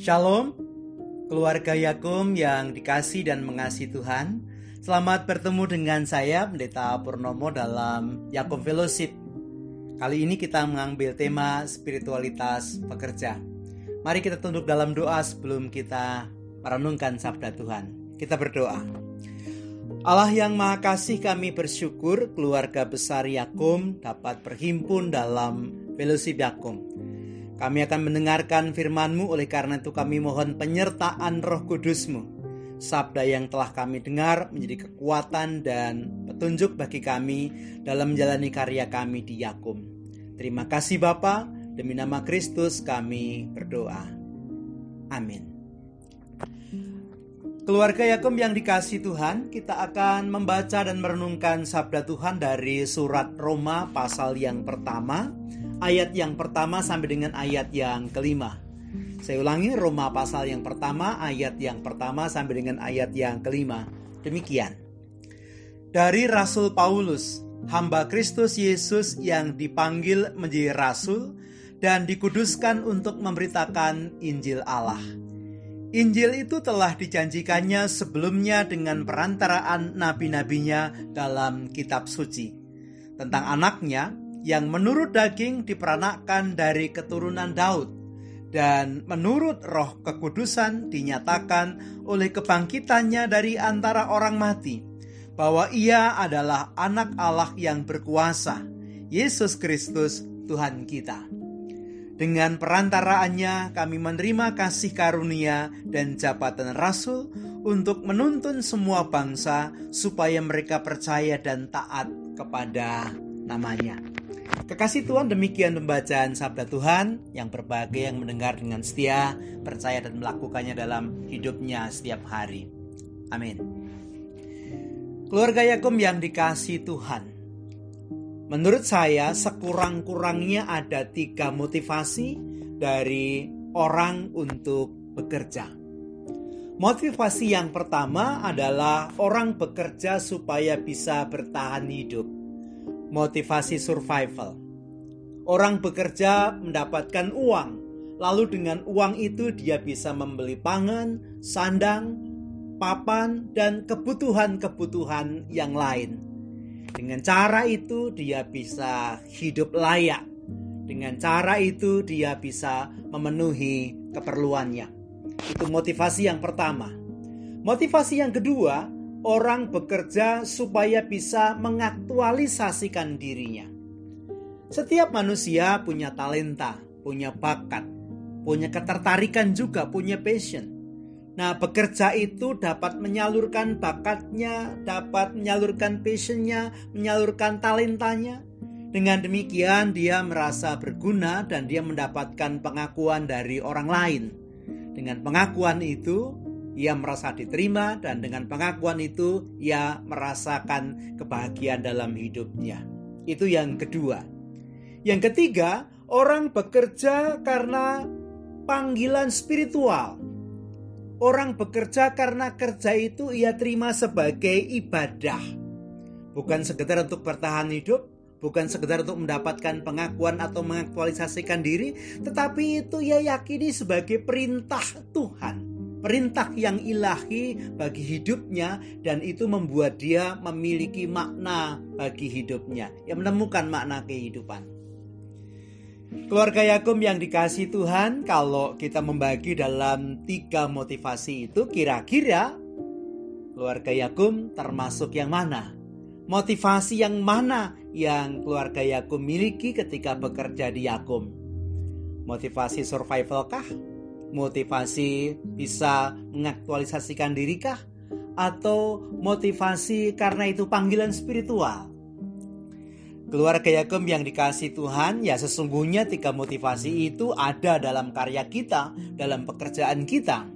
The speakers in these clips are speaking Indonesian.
Shalom, keluarga Yakum yang dikasih dan mengasihi Tuhan. Selamat bertemu dengan saya, Pendeta Purnomo dalam Yakum Fellowship. Kali ini kita mengambil tema spiritualitas pekerja. Mari kita tunduk dalam doa sebelum kita merenungkan sabda Tuhan. Kita berdoa. Allah yang Maha Kasih, kami bersyukur keluarga besar Yakum dapat berhimpun dalam Fellowship Yakum. Kami akan mendengarkan firman-Mu, oleh karena itu kami mohon penyertaan Roh Kudus-Mu. Sabda yang telah kami dengar menjadi kekuatan dan petunjuk bagi kami dalam menjalani karya kami di Yakum. Terima kasih Bapa, demi nama Kristus kami berdoa. Amin. Keluarga Yakum yang dikasihi Tuhan, kita akan membaca dan merenungkan sabda Tuhan dari surat Roma pasal yang pertama, ayat yang pertama sampai dengan ayat yang kelima. Saya ulangi, Roma pasal yang pertama, ayat yang pertama sampai dengan ayat yang kelima. Demikian. Dari Rasul Paulus, hamba Kristus Yesus yang dipanggil menjadi rasul dan dikuduskan untuk memberitakan Injil Allah. Injil itu telah dijanjikannya sebelumnya dengan perantaraan nabi-nabinya dalam kitab suci. Tentang anaknya yang menurut daging diperanakkan dari keturunan Daud, dan menurut roh kekudusan dinyatakan oleh kebangkitannya dari antara orang mati, bahwa ia adalah anak Allah yang berkuasa, Yesus Kristus Tuhan kita. Dengan perantaraannya kami menerima kasih karunia dan jabatan rasul untuk menuntun semua bangsa supaya mereka percaya dan taat kepada namanya. Kekasih Tuhan, demikian pembacaan sabda Tuhan. Yang berbahagia yang mendengar dengan setia, percaya dan melakukannya dalam hidupnya setiap hari. Amin. Keluarga Yakum yang dikasihi Tuhan, menurut saya sekurang-kurangnya ada 3 motivasi dari orang untuk bekerja. Motivasi yang pertama adalah orang bekerja supaya bisa bertahan hidup. Motivasi survival. Orang bekerja mendapatkan uang, lalu dengan uang itu dia bisa membeli pangan, sandang, papan, dan kebutuhan-kebutuhan yang lain. Dengan cara itu dia bisa hidup layak. Dengan cara itu dia bisa memenuhi keperluannya. Itu motivasi yang pertama. Motivasi yang kedua, orang bekerja supaya bisa mengaktualisasikan dirinya. Setiap manusia punya talenta, punya bakat, punya ketertarikan juga, punya passion. Nah, bekerja itu dapat menyalurkan bakatnya, dapat menyalurkan passionnya, menyalurkan talentanya. Dengan demikian dia merasa berguna dan dia mendapatkan pengakuan dari orang lain. Dengan pengakuan itu, ia merasa diterima, dan dengan pengakuan itu ia merasakan kebahagiaan dalam hidupnya. Itu yang kedua. Yang ketiga, orang bekerja karena panggilan spiritual. Orang bekerja karena kerja itu ia terima sebagai ibadah. Bukan sekedar untuk bertahan hidup, bukan sekedar untuk mendapatkan pengakuan atau mengaktualisasikan diri, tetapi itu ia yakini sebagai perintah Tuhan. Perintah yang ilahi bagi hidupnya, dan itu membuat dia memiliki makna bagi hidupnya. Ia menemukan makna kehidupan. Keluarga Yakum yang dikasihi Tuhan, kalau kita membagi dalam 3 motivasi itu, kira-kira keluarga Yakum termasuk yang mana? Motivasi yang mana yang keluarga Yakum miliki ketika bekerja di Yakum? Motivasi survival kah? Motivasi bisa mengaktualisasikan diri kah? Atau motivasi karena itu panggilan spiritual? Keluarga Yakum yang dikasihi Tuhan, ya sesungguhnya 3 motivasi itu ada dalam karya kita, dalam pekerjaan kita.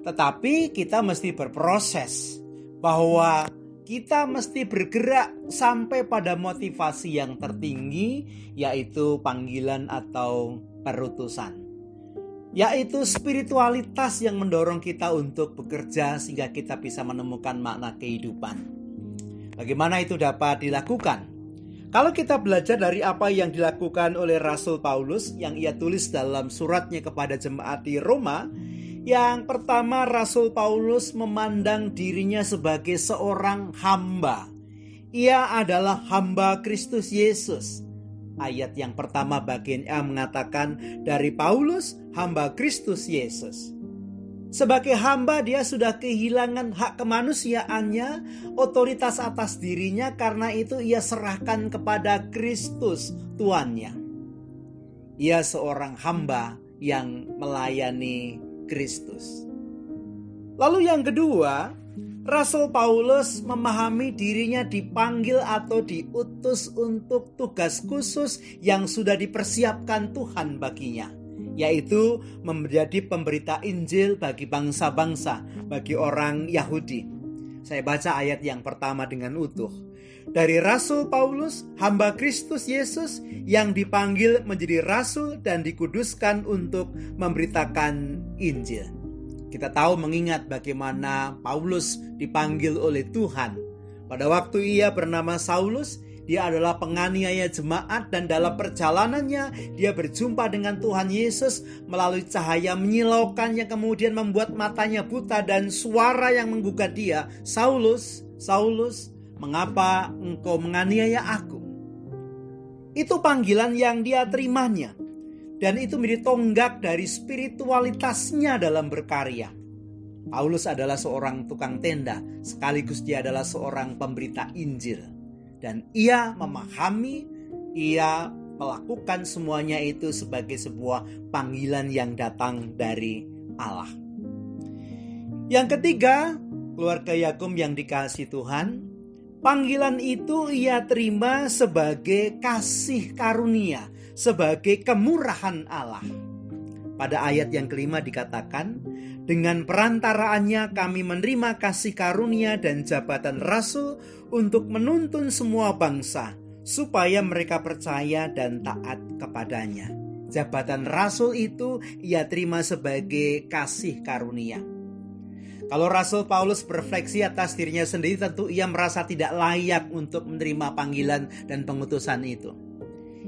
Tetapi kita mesti berproses, bahwa kita mesti bergerak sampai pada motivasi yang tertinggi, yaitu panggilan atau perutusan. Yaitu spiritualitas yang mendorong kita untuk bekerja sehingga kita bisa menemukan makna kehidupan. Bagaimana itu dapat dilakukan? Kalau kita belajar dari apa yang dilakukan oleh Rasul Paulus yang ia tulis dalam suratnya kepada jemaat di Roma, Yang pertama, Rasul Paulus memandang dirinya sebagai seorang hamba. Ia adalah hamba Kristus Yesus. Ayat yang pertama bagian A mengatakan, dari Paulus, hamba Kristus Yesus. Sebagai hamba dia sudah kehilangan hak kemanusiaannya, otoritas atas dirinya, karena itu ia serahkan kepada Kristus Tuannya. Ia seorang hamba yang melayani Kristus. Lalu yang kedua, Rasul Paulus memahami dirinya dipanggil atau diutus untuk tugas khusus yang sudah dipersiapkan Tuhan baginya, yaitu menjadi pemberita Injil bagi bangsa-bangsa, bagi orang Yahudi. Saya baca ayat yang pertama dengan utuh. Dari Rasul Paulus, hamba Kristus Yesus yang dipanggil menjadi rasul dan dikuduskan untuk memberitakan Injil. Kita tahu mengingat bagaimana Paulus dipanggil oleh Tuhan. Pada waktu ia bernama Saulus, dia adalah penganiaya jemaat, dan dalam perjalanannya dia berjumpa dengan Tuhan Yesus melalui cahaya menyilaukan yang kemudian membuat matanya buta, dan suara yang menggugah dia, "Saulus, Saulus, mengapa engkau menganiaya aku?" Itu panggilan yang dia terimanya, dan itu menjadi tonggak dari spiritualitasnya dalam berkarya. Paulus adalah seorang tukang tenda, sekaligus dia adalah seorang pemberita Injil. Dan ia memahami, ia melakukan semuanya itu sebagai sebuah panggilan yang datang dari Allah. Yang ketiga, keluarga Yakub yang dikasihi Tuhan, panggilan itu ia terima sebagai kasih karunia, sebagai kemurahan Allah. Pada ayat yang kelima dikatakan, dengan perantaraannya kami menerima kasih karunia dan jabatan rasul untuk menuntun semua bangsa, supaya mereka percaya dan taat kepadanya. Jabatan rasul itu ia terima sebagai kasih karunia. Kalau Rasul Paulus berefleksi atas dirinya sendiri, tentu ia merasa tidak layak untuk menerima panggilan dan pengutusan itu.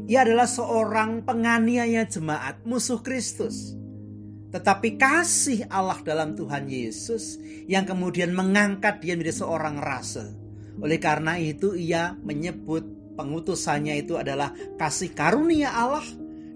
Ia adalah seorang penganiaya jemaat, musuh Kristus. Tetapi kasih Allah dalam Tuhan Yesus yang kemudian mengangkat dia menjadi seorang rasul. Oleh karena itu ia menyebut pengutusannya itu adalah kasih karunia Allah.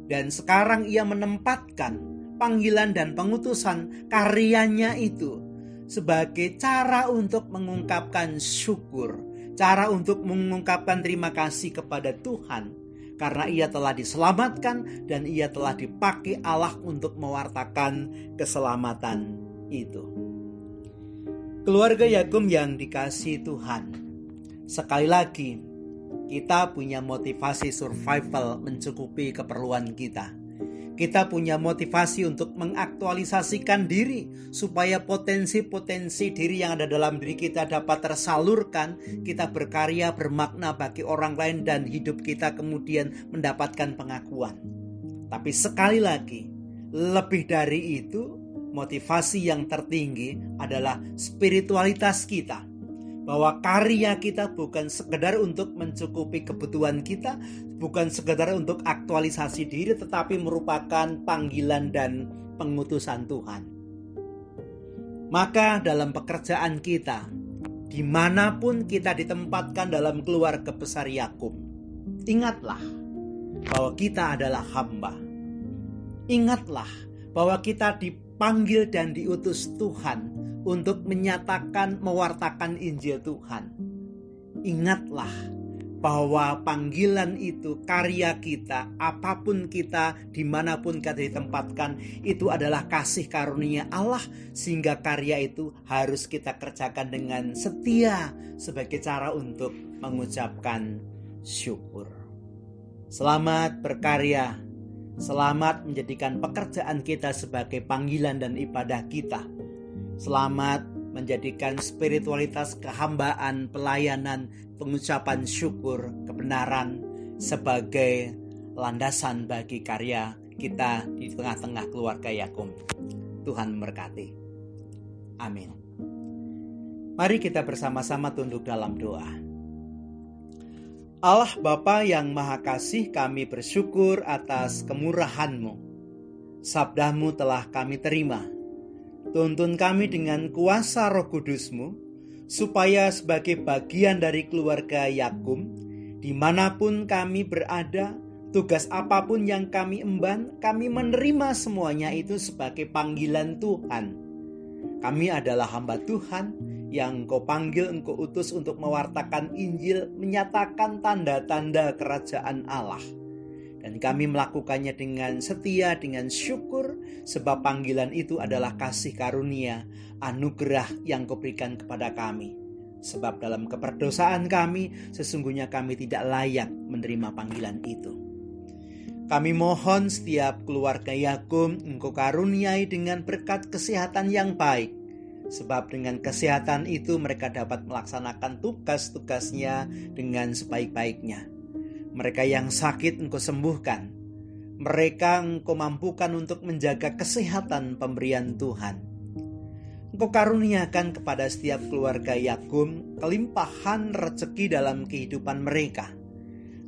Dan sekarang ia menempatkan panggilan dan pengutusan karyanya itu sebagai cara untuk mengungkapkan syukur, cara untuk mengungkapkan terima kasih kepada Tuhan, karena ia telah diselamatkan dan ia telah dipakai Allah untuk mewartakan keselamatan itu. Keluarga Yakub yang dikasihi Tuhan, sekali lagi kita punya motivasi survival mencukupi keperluan kita. Kita punya motivasi untuk mengaktualisasikan diri supaya potensi-potensi diri yang ada dalam diri kita dapat tersalurkan, kita berkarya bermakna bagi orang lain dan hidup kita kemudian mendapatkan pengakuan. Tapi sekali lagi, lebih dari itu, motivasi yang tertinggi adalah spiritualitas kita. Bahwa karya kita bukan sekedar untuk mencukupi kebutuhan kita, bukan sekedar untuk aktualisasi diri, tetapi merupakan panggilan dan pengutusan Tuhan. Maka dalam pekerjaan kita, dimanapun kita ditempatkan dalam keluarga besar Yakub, ingatlah bahwa kita adalah hamba. Ingatlah bahwa kita dipanggil dan diutus Tuhan untuk menyatakan, mewartakan Injil Tuhan. Ingatlah bahwa panggilan itu, karya kita, apapun kita, dimanapun kita ditempatkan, itu adalah kasih karunia Allah, sehingga karya itu harus kita kerjakan dengan setia sebagai cara untuk mengucapkan syukur. Selamat berkarya, selamat menjadikan pekerjaan kita sebagai panggilan dan ibadah kita. Selamat menjadikan spiritualitas kehambaan, pelayanan, pengucapan syukur, kebenaran sebagai landasan bagi karya kita di tengah-tengah keluarga Yakub. Tuhan memberkati. Amin. Mari kita bersama-sama tunduk dalam doa. Allah Bapa yang Maha Kasih, kami bersyukur atas kemurahan-Mu. Sabda-Mu telah kami terima. Tuntun kami dengan kuasa Roh Kudus-Mu, supaya sebagai bagian dari keluarga Yakub, dimanapun kami berada, tugas apapun yang kami emban, kami menerima semuanya itu sebagai panggilan Tuhan. Kami adalah hamba Tuhan yang Engkau panggil, Engkau utus untuk mewartakan Injil, menyatakan tanda-tanda kerajaan Allah. Dan kami melakukannya dengan setia, dengan syukur, sebab panggilan itu adalah kasih karunia, anugerah yang Kau berikan kepada kami. Sebab dalam keperdosaan kami, sesungguhnya kami tidak layak menerima panggilan itu. Kami mohon setiap keluarga Yakub Engkau karuniai dengan berkat kesehatan yang baik. Sebab dengan kesehatan itu mereka dapat melaksanakan tugas-tugasnya dengan sebaik-baiknya. Mereka yang sakit Engkau sembuhkan. Mereka Engkau mampukan untuk menjaga kesehatan pemberian Tuhan. Engkau karuniakan kepada setiap keluarga Yakub kelimpahan rezeki dalam kehidupan mereka.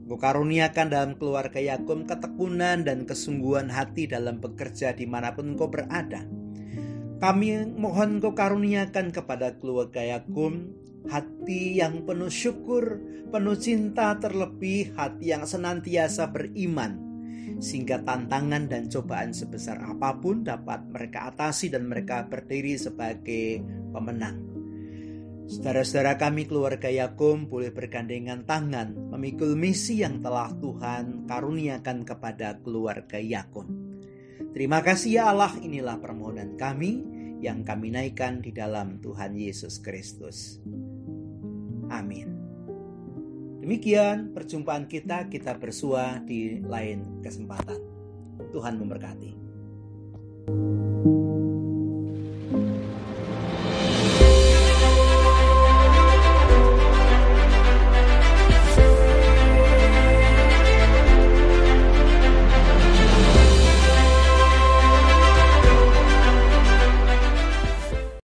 Engkau karuniakan dalam keluarga Yakub ketekunan dan kesungguhan hati dalam bekerja dimanapun Engkau berada. Kami mohon Engkau karuniakan kepada keluarga Yakub hati yang penuh syukur, penuh cinta, terlebih hati yang senantiasa beriman, sehingga tantangan dan cobaan sebesar apapun dapat mereka atasi dan mereka berdiri sebagai pemenang. Saudara-saudara kami keluarga Yakub boleh bergandengan tangan memikul misi yang telah Tuhan karuniakan kepada keluarga Yakub. Terima kasih ya Allah, inilah permohonan kami yang kami naikkan di dalam Tuhan Yesus Kristus. Amin. Demikian perjumpaan kita bersua di lain kesempatan. Tuhan memberkati.